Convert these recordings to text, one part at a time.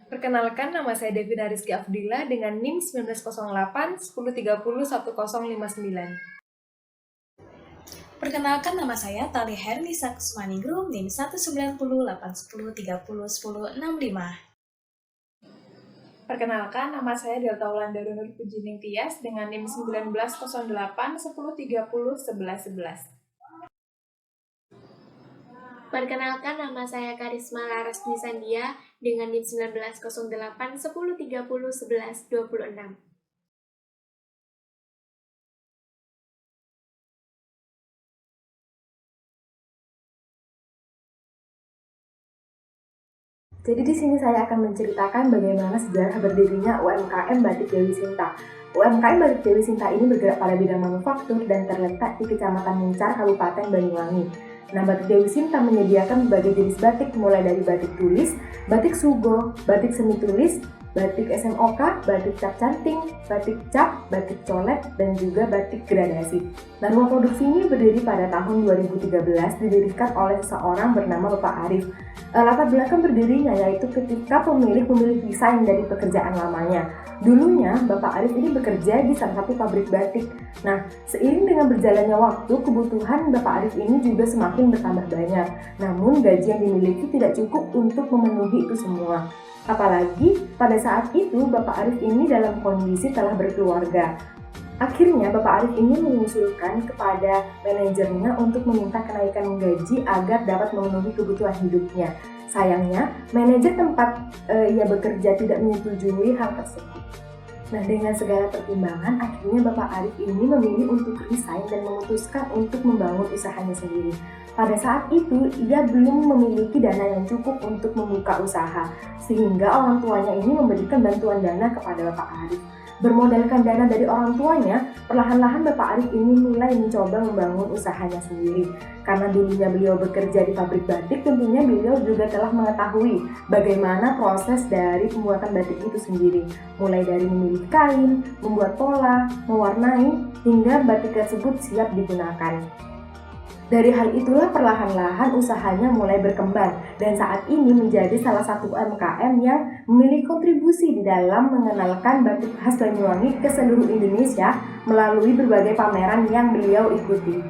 Perkenalkan, nama saya Devina Rizky Afdillah dengan NIM 1908 1030 1059. Perkenalkan, nama saya Tali Hernisa Kusmaningrum, NIM 190 810 30 10 65. Perkenalkan, nama saya Delta Wulandari Nur Pujining Tias dengan NIM 1908 1030 1111. Perkenalkan, nama saya Karisma Larasmi Sandia dengan NIM 1908 1030 11 26. Jadi di sini saya akan menceritakan bagaimana sejarah berdirinya UMKM Batik Dewi Sinta. UMKM Batik Dewi Sinta ini bergerak pada bidang manufaktur dan terletak di Kecamatan Muncar, Kabupaten Banyuwangi. Nah, Batik Dewi Sinta menyediakan berbagai jenis batik mulai dari batik tulis, batik sugo, batik semi tulis, batik SMOK, batik cap canting, batik cap, batik colet, dan juga batik gradasi. Nah, rumah produksi ini berdiri pada tahun 2013, didirikan oleh seseorang bernama Bapak Arif. Latar belakang berdirinya yaitu ketika pemilik memilih desain dari pekerjaan lamanya. Dulunya, Bapak Arif ini bekerja di salah satu pabrik batik. Nah, seiring dengan berjalannya waktu, kebutuhan Bapak Arif ini juga semakin bertambah banyak. Namun, gaji yang dimiliki tidak cukup untuk memenuhi itu semua. Apalagi pada saat itu Bapak Arif ini dalam kondisi telah berkeluarga. Akhirnya Bapak Arif ini mengusulkan kepada manajernya untuk meminta kenaikan gaji agar dapat memenuhi kebutuhan hidupnya. Sayangnya, manajer tempat ia bekerja tidak menyetujui hal tersebut. Nah, dengan segala pertimbangan, akhirnya Bapak Arif ini memilih untuk resign dan memutuskan untuk membangun usahanya sendiri. Pada saat itu, ia belum memiliki dana yang cukup untuk membuka usaha, sehingga orang tuanya ini memberikan bantuan dana kepada Bapak Arif. Bermodalkan dana dari orang tuanya, perlahan-lahan Bapak Arif ini mulai mencoba membangun usahanya sendiri. Karena dulunya beliau bekerja di pabrik batik, tentunya beliau juga telah mengetahui bagaimana proses dari pembuatan batik itu sendiri. Mulai dari memilih kain, membuat pola, mewarnai, hingga batik tersebut siap digunakan. Dari hal itulah perlahan-lahan usahanya mulai berkembang dan saat ini menjadi salah satu UMKM yang memiliki kontribusi di dalam mengenalkan batik khas Banyuwangi ke seluruh Indonesia melalui berbagai pameran yang beliau ikuti.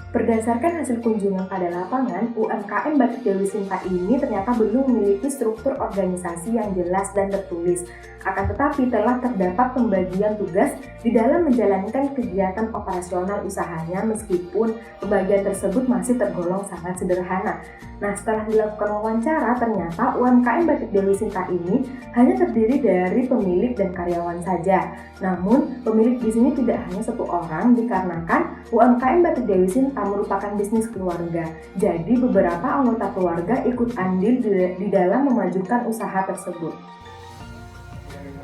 Berdasarkan hasil kunjungan pada lapangan, UMKM Batik Dewi Sinta ini ternyata belum memiliki struktur organisasi yang jelas dan tertulis. Akan tetapi telah terdapat pembagian tugas di dalam menjalankan kegiatan operasional usahanya meskipun pembagian tersebut masih tergolong sangat sederhana. Nah, setelah dilakukan wawancara, ternyata UMKM Batik Dewi Sinta ini hanya terdiri dari pemilik dan karyawan saja. Namun, pemilik di sini tidak hanya satu orang dikarenakan UMKM Batik Dewi Sinta merupakan bisnis keluarga. Jadi, beberapa anggota keluarga ikut andil di dalam memajukan usaha tersebut.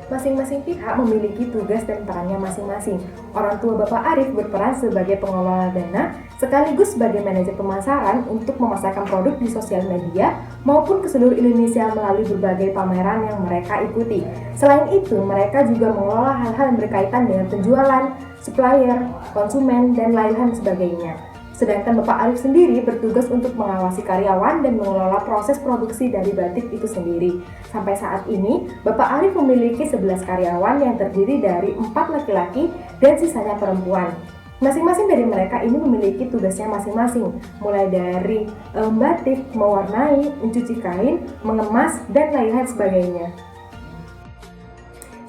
Masing-masing pihak memiliki tugas dan perannya masing-masing. Orang tua Bapak Arif berperan sebagai pengelola dana, sekaligus sebagai manajer pemasaran untuk memasarkan produk di sosial media maupun ke seluruh Indonesia melalui berbagai pameran yang mereka ikuti. Selain itu, mereka juga mengelola hal-hal yang berkaitan dengan penjualan, supplier, konsumen, dan lain-lain sebagainya. Sedangkan Bapak Arif sendiri bertugas untuk mengawasi karyawan dan mengelola proses produksi dari batik itu sendiri. Sampai saat ini, Bapak Arif memiliki 11 karyawan yang terdiri dari 4 laki-laki dan sisanya perempuan. Masing-masing dari mereka ini memiliki tugasnya masing-masing, mulai dari membatik, mewarnai, mencuci kain, mengemas, dan lain-lain sebagainya.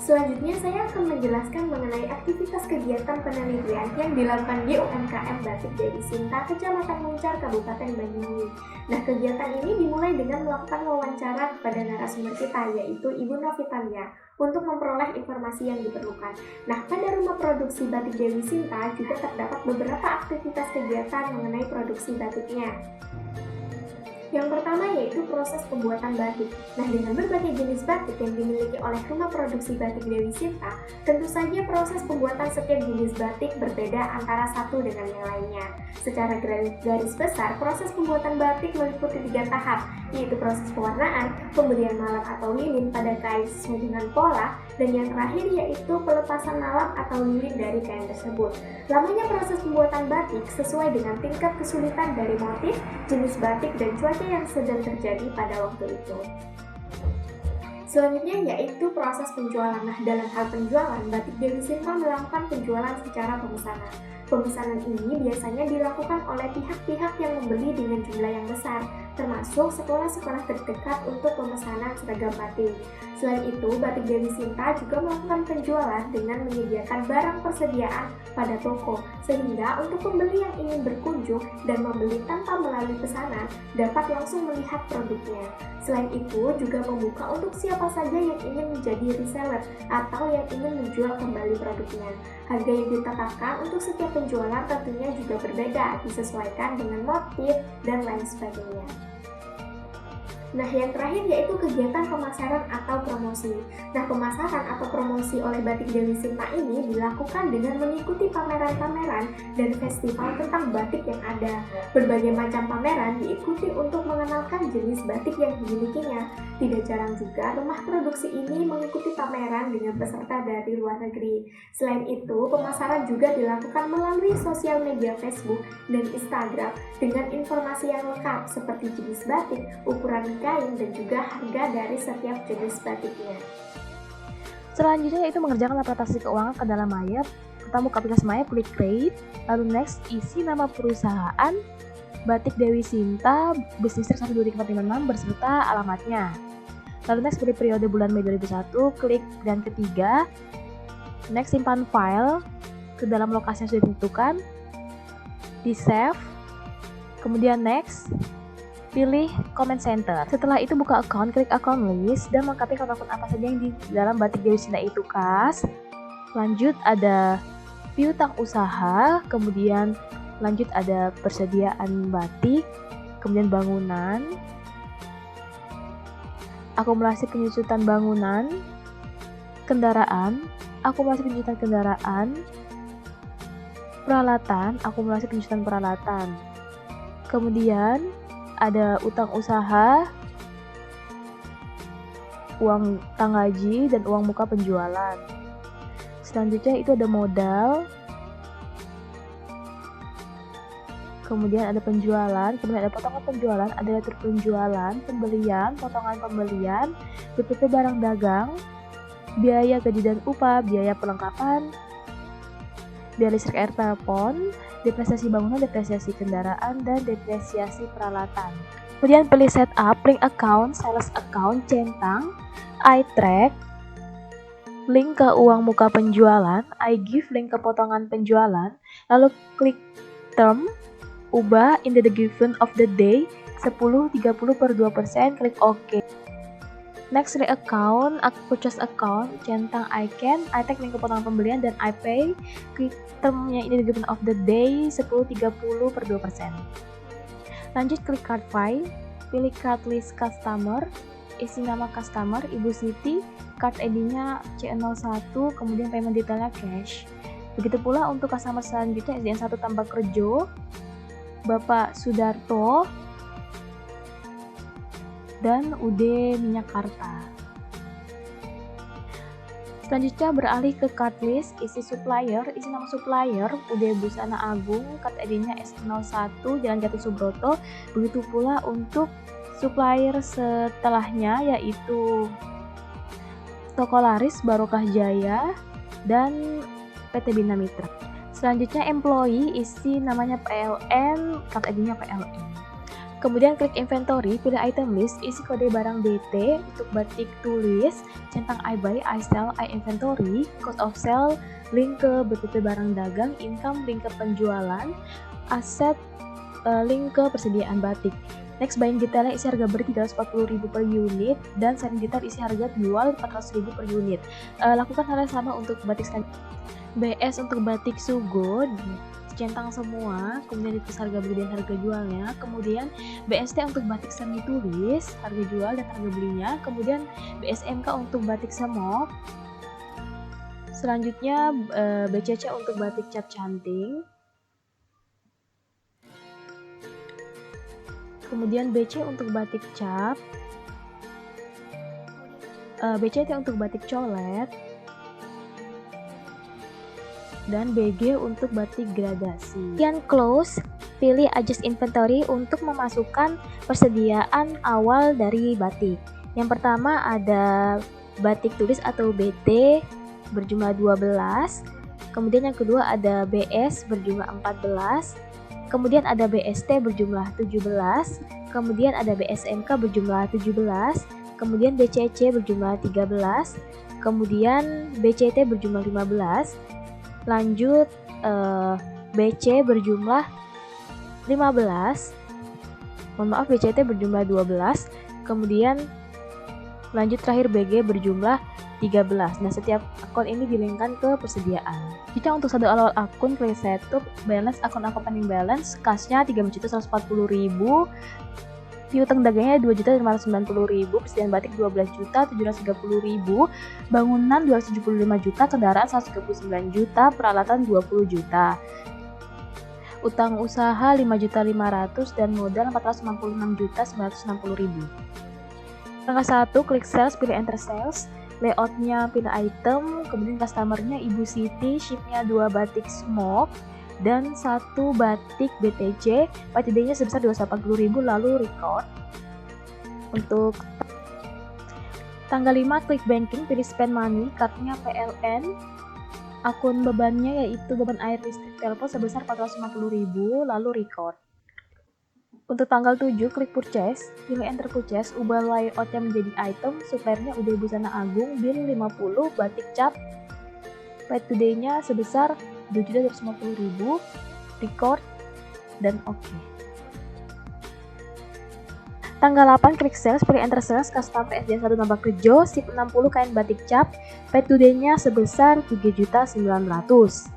Selanjutnya saya akan menjelaskan mengenai aktivitas kegiatan penelitian yang dilakukan di UMKM Batik Dewi Sinta, Kecamatan Muncar, Kabupaten Banyuwangi. Nah, kegiatan ini dimulai dengan melakukan wawancara kepada narasumber kita, yaitu Ibu Novitalia, untuk memperoleh informasi yang diperlukan. Nah, pada rumah produksi Batik Dewi Sinta juga terdapat beberapa aktivitas kegiatan mengenai produksi batiknya. Yang pertama yaitu proses pembuatan batik. Nah, dengan berbagai jenis batik yang dimiliki oleh rumah produksi Batik Dewi Sinta, tentu saja proses pembuatan setiap jenis batik berbeda antara satu dengan yang lainnya. Secara garis besar, proses pembuatan batik meliputi 3 tahap, yaitu proses pewarnaan, pemberian malam atau lilin pada kain sesuai dengan pola, dan yang terakhir yaitu pelepasan malam atau lilin dari kain tersebut. Lamanya proses pembuatan batik sesuai dengan tingkat kesulitan dari motif, jenis batik, dan cuaca yang sedang terjadi pada waktu itu. Selanjutnya yaitu proses penjualan. Nah, dalam hal penjualan, Batik Dewi Sinta melakukan penjualan secara pemesanan. Pemesanan ini biasanya dilakukan oleh pihak-pihak yang membeli dengan jumlah yang besar, termasuk sekolah-sekolah terdekat untuk pemesanan seragam batik. Selain itu, Batik Dewi Sinta juga melakukan penjualan dengan menyediakan barang persediaan pada toko, sehingga untuk pembeli yang ingin berkunjung dan membeli tanpa melalui pesanan dapat langsung melihat produknya. Selain itu, juga membuka untuk siapa saja yang ingin menjadi reseller atau yang ingin menjual kembali produknya. Harga yang ditetapkan untuk setiap penjualan tentunya juga berbeda, disesuaikan dengan motif dan lain sebagainya. Nah, yang terakhir yaitu kegiatan pemasaran atau promosi. Nah, pemasaran atau promosi oleh Batik Dewi Sinta ini dilakukan dengan mengikuti pameran-pameran dan festival tentang batik yang ada. Berbagai macam pameran diikuti untuk mengenalkan jenis batik yang dimilikinya. Tidak jarang juga rumah produksi ini mengikuti pameran dengan peserta dari luar negeri. Selain itu, pemasaran juga dilakukan melalui sosial media Facebook dan Instagram dengan informasi yang lengkap seperti jenis batik, ukuran kain, dan juga harga dari setiap jenis batiknya. Selanjutnya yaitu mengerjakan aplikasi keuangan ke dalam Maya. Pertama buka aplikasi Maya, klik create, lalu next isi nama perusahaan Batik Dewi Sinta, bisnis 12356 beserta alamatnya. Lalu next pilih periode bulan Mei 2001, klik dan ketiga. Next simpan file ke dalam lokasi yang sudah ditentukan, di save. Kemudian next pilih comment center. Setelah itu buka account, klik account list dan melengkapi akun apa saja yang di dalam Batik Dewi Sinta itu kas. Lanjut ada piutang usaha, kemudian lanjut ada persediaan batik, kemudian bangunan, akumulasi penyusutan bangunan, kendaraan, akumulasi penyusutan kendaraan, peralatan, akumulasi penyusutan peralatan. Kemudian ada utang usaha, uang tanggaji, dan uang muka penjualan. Selanjutnya itu ada modal, kemudian ada penjualan, kemudian ada potongan penjualan, ada letter penjualan, pembelian, potongan pembelian, BPP barang dagang, biaya gaji dan upah, biaya perlengkapan, biaya listrik air telepon, depresiasi bangunan, depresiasi kendaraan, dan depresiasi peralatan. Kemudian pilih setup, link account, sales account, centang, I track, link ke uang muka penjualan, I give, link ke potongan penjualan, lalu klik term, ubah in the given of the day 10/30/2%, klik OK. Next link account, purchase account, centang I can, I tag link ke potongan pembelian, dan I pay, klik termnya in the given of the day 10/30/2%. Lanjut klik card file, pilih card list customer, isi nama customer, Ibu Siti, card ID-nya C01, kemudian payment detailnya cash. Begitu pula untuk customer selanjutnya SDN 1 Tambak Rejo, Bapak Sudarto, dan UD Minyakarta. Selanjutnya beralih ke card list, isi supplier, isi nama supplier, UD Busana Agung, card ID-nya S01, Jalan Gatot Subroto. Begitu pula untuk supplier setelahnya yaitu Toko Laris, Barokah Jaya, dan PT Bina Mitra. Selanjutnya employee, isi namanya PLN, card ID-nya PLN. Kemudian klik inventory, pilih item list, isi kode barang BT untuk batik tulis, centang I buy, I sell, I inventory, cost of sale, link ke BPP barang dagang, income, link ke penjualan, aset, link ke persediaan batik. Next buying detailnya isi harga beli 340.000 per unit dan selling detail isi harga jual 400.000 per unit. Lakukan hal yang sama untuk batik selanjutnya. BS untuk batik Sugo centang semua, kemudian ditulis harga beli dan harga jualnya. Kemudian BST untuk batik semi tulis, harga jual dan harga belinya. Kemudian BSMK untuk batik semok. Selanjutnya BCC untuk batik cat canting. Kemudian BC untuk batik cap. BCT untuk batik colet. Dan BG untuk batik gradasi. Kemudian close, pilih adjust inventory untuk memasukkan persediaan awal dari batik. Yang pertama ada batik tulis atau BT berjumlah 12. Kemudian yang kedua ada BS berjumlah 14. Kemudian ada BST berjumlah 17. Kemudian ada BSMK berjumlah 17. Kemudian BCC berjumlah 13. Kemudian BCT berjumlah 15. Lanjut BC berjumlah 15. Mohon maaf, BCT berjumlah 12. Kemudian lanjut terakhir BG berjumlah 13. Nah, setiap akun ini dilinkkan ke persediaan. Jika untuk saldo awal akun, klik setup, balance akun opening balance, kasnya 3.140.000, piutang dagangnya 2.590.000, persediaan batik 12.730.000, bangunan 275 juta, kendaraan 139 juta, peralatan 20 juta. Utang usaha 5.500.000 dan modal 496.960.000. Langkah 1, klik sales, pilih enter sales, layoutnya pilih item, kemudian customernya Ibu Siti, shipnya 2 batik smoke dan 1 batik BTC, PTD-nya sebesar 280.000, lalu record. Untuk tanggal 5, klik banking, pilih spend money, kartunya PLN, akun bebannya yaitu beban air listrik telepon sebesar 450.000, lalu record. Untuk tanggal 7, klik purchase, pilih enter purchase, ubah layoutnya menjadi item, suppliernya UD Busana Agung, bill 50, batik cap, pay today-nya sebesar 2.250.000, record, dan oke. Tanggal 8, klik sales, pilih enter sales, customer SDN 1 nambah kerja, sip 60 kain batik cap, pay today-nya sebesar 3.900.000.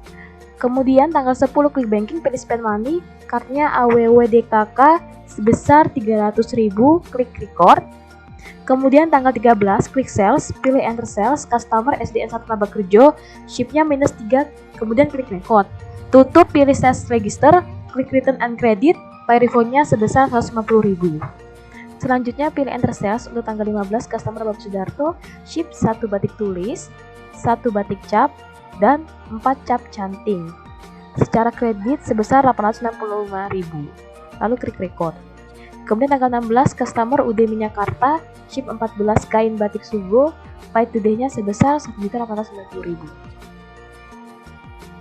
Kemudian tanggal 10, klik banking, pilih spend money, kartunya AWWDKK sebesar 300.000, klik record. Kemudian tanggal 13, klik sales, pilih enter sales, customer SDN 1 nambah kerja, shipnya -3, kemudian klik record. Tutup, pilih sales register, klik return and credit, pay refund-nya sebesar 150.000. Selanjutnya pilih enter sales untuk tanggal 15, customer Bapak Sudarto, ship 1 batik tulis, 1 batik cap, dan 4 cap canting. Secara kredit sebesar 865.000. Lalu klik record. Kemudian tanggal 16, customer UD Minyakarta, ship 14 kain batik sugo, pay today-nya sebesar 1.890.000.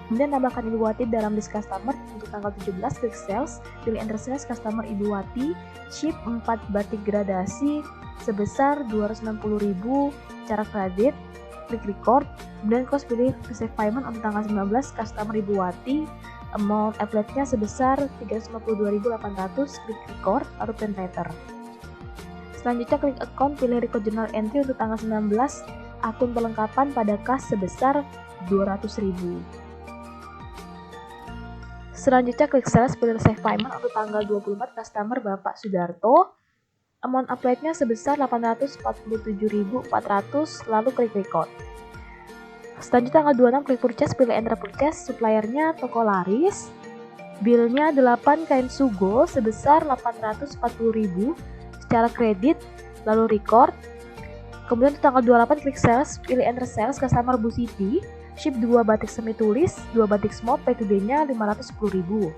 Kemudian tambahkan Ibu Wati dalam list customer. Untuk tanggal 17, klik sales, pilih enter sales, customer Ibu Wati, ship 4 batik gradasi sebesar 260.000 cara kredit, klik record. Kemudian close, pilih receive payment untuk tanggal 19, customer Ibu Wati, amount applet-nya sebesar 352.800, klik record, lalu print letter. Selanjutnya klik account, pilih record journal entry untuk tanggal 19, akun perlengkapan pada kas sebesar 200.000. Selanjutnya klik sales, pilih receive payment untuk tanggal 24, customer Bapak Sudarto, amount applet-nya sebesar 847.400, lalu klik record. Selanjutnya tanggal 26, klik purchase, pilih enter purchase, suppliernya toko laris, billnya 8 kain sugo sebesar 840.000 secara kredit, lalu record. Kemudian untuk tanggal 28, klik sales, pilih enter sales, customer Bu Siti, ship 2 batik semi tulis, 2 batik smoke, pay today-nya 510.000.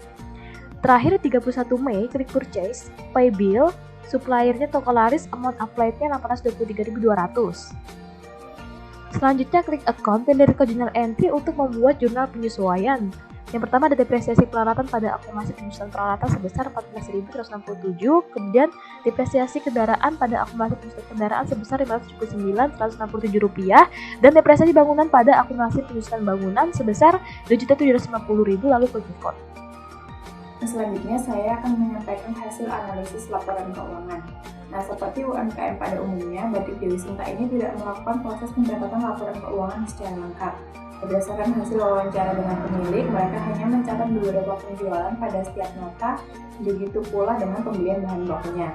Terakhir 31 Mei, klik purchase, pay bill, suppliernya toko laris, amount applet-nya 823.200. Selanjutnya klik account, pilih record journal entry untuk membuat jurnal penyesuaian. Yang pertama ada depresiasi peralatan pada akumulasi penyusunan peralatan sebesar 14.167, kemudian depresiasi kendaraan pada akumulasi penyusunan kendaraan sebesar Rp579.167, dan depresiasi bangunan pada akumulasi penyusunan bangunan sebesar Rp2.750.000, lalu klik record. Selanjutnya saya akan menyampaikan hasil analisis laporan keuangan. Nah, seperti UMKM pada umumnya, Batik Dewi Sinta ini tidak melakukan proses pencatatan laporan keuangan secara lengkap. Berdasarkan hasil wawancara dengan pemilik, mereka hanya mencatat beberapa penjualan pada setiap nota, begitu pula dengan pembelian bahan bakunya.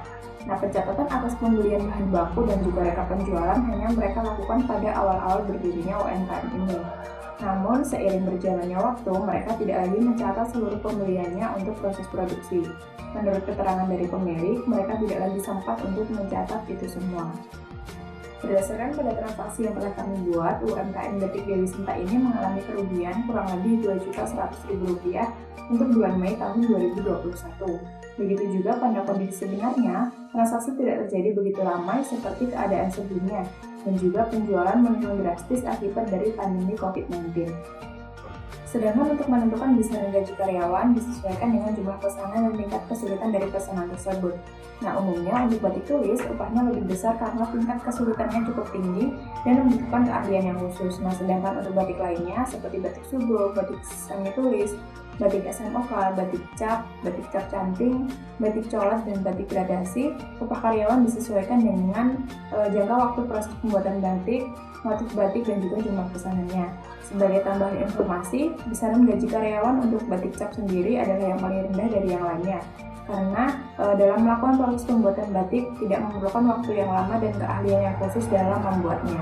Nah, pencatatan atas pembelian bahan baku dan juga rekap penjualan hanya mereka lakukan pada awal-awal berdirinya UMKM ini. Namun, seiring berjalannya waktu, mereka tidak lagi mencatat seluruh pembeliannya untuk proses produksi. Menurut keterangan dari pemilik, mereka tidak lagi sempat untuk mencatat itu semua. Berdasarkan pada transaksi yang telah kami buat, UMKM Batik Dewi Sinta ini mengalami kerugian kurang lebih Rp2.100.000 untuk bulan Mei tahun 2021. Begitu juga pada kondisi sebenarnya, transaksi tidak terjadi begitu ramai seperti keadaan sebelumnya, dan juga penjualan menurun drastis akibat dari pandemi COVID-19. Sedangkan untuk menentukan besaran gaji karyawan disesuaikan dengan jumlah pesanan dan tingkat kesulitan dari pesanan tersebut. Nah, umumnya untuk batik tulis upahnya lebih besar karena tingkat kesulitannya cukup tinggi dan membutuhkan keahlian yang khusus. Nah, sedangkan untuk batik lainnya seperti batik subuh, batik semi tulis, batik SMOK, batik cap canting, batik colet, dan batik gradasi, upah karyawan disesuaikan dengan jangka waktu proses pembuatan batik, motif batik, dan juga jumlah pesanannya. Sebagai tambahan informasi, besaran gaji karyawan untuk batik cap sendiri adalah yang paling rendah dari yang lainnya. Karena dalam melakukan proses pembuatan batik tidak memerlukan waktu yang lama dan keahlian yang khusus dalam membuatnya.